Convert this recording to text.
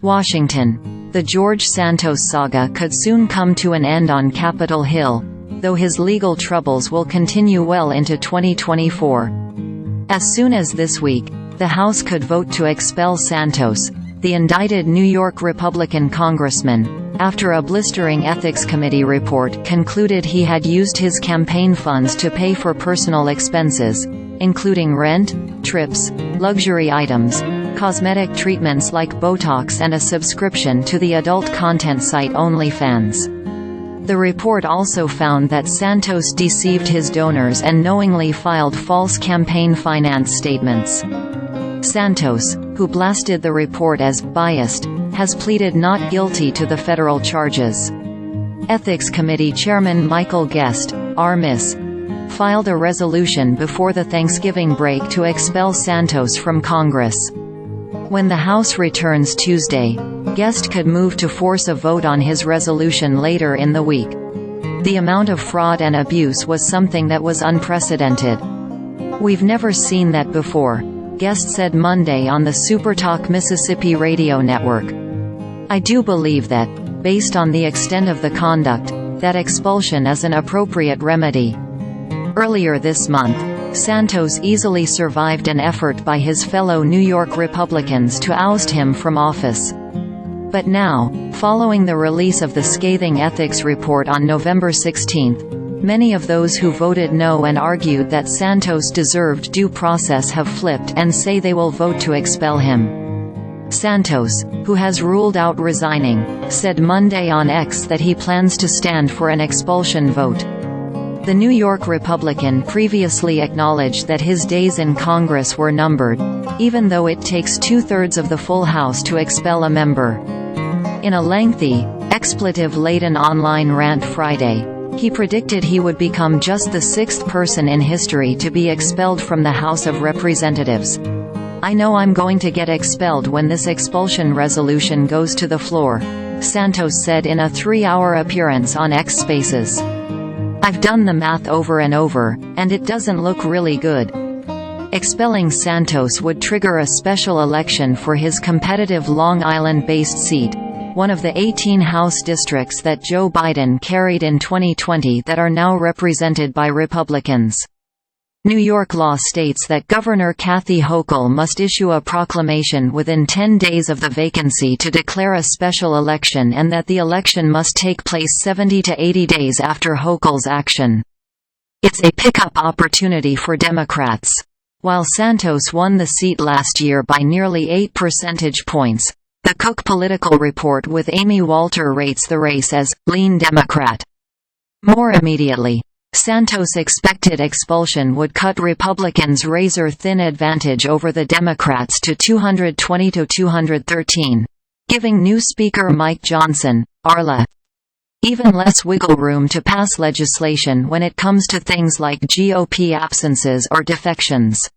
Washington. The George Santos saga could soon come to an end on Capitol Hill, though his legal troubles will continue well into 2024. As soon as this week, the House could vote to expel Santos, the indicted New York Republican congressman, after a blistering ethics committee report concluded he had used his campaign funds to pay for personal expenses, including rent, trips, luxury items, cosmetic treatments like Botox and a subscription to the adult content site OnlyFans. The report also found that Santos deceived his donors and knowingly filed false campaign finance statements. Santos, who blasted the report as biased, has pleaded not guilty to the federal charges. Ethics Committee Chairman Michael Guest, R-Miss, filed a resolution before the Thanksgiving break to expel Santos from Congress. When the House returns Tuesday, Guest could move to force a vote on his resolution later in the week. The amount of fraud and abuse was something that was unprecedented. "We've never seen that before," Guest said Monday on the SuperTalk Mississippi radio network. "I do believe that, based on the extent of the conduct, that expulsion is an appropriate remedy." Earlier this month, Santos easily survived an effort by his fellow New York Republicans to oust him from office. But now, following the release of the scathing ethics report on November 16, many of those who voted no and argued that Santos deserved due process have flipped and say they will vote to expel him. Santos, who has ruled out resigning, said Monday on X that he plans to stand for an expulsion vote. The New York Republican previously acknowledged that his days in Congress were numbered, even though it takes 2/3 of the full House to expel a member. In a lengthy, expletive-laden online rant Friday, he predicted he would become just the 6th person in history to be expelled from the House of Representatives. "I know I'm going to get expelled when this expulsion resolution goes to the floor," Santos said in a 3-hour appearance on X Spaces. "I've done the math over and over, and it doesn't look really good." Expelling Santos would trigger a special election for his competitive Long Island-based seat, one of the 18 House districts that Joe Biden carried in 2020 that are now represented by Republicans. New York law states that Governor Kathy Hochul must issue a proclamation within 10 days of the vacancy to declare a special election, and that the election must take place 70 to 80 days after Hochul's action. It's a pickup opportunity for Democrats. While Santos won the seat last year by nearly 8 percentage points, the Cook Political Report with Amy Walter rates the race as "lean Democrat." More immediately, Santos' expected expulsion would cut Republicans' razor-thin advantage over the Democrats to 220 to 213, giving new Speaker Mike Johnson, RLA, even less wiggle room to pass legislation when it comes to things like GOP absences or defections.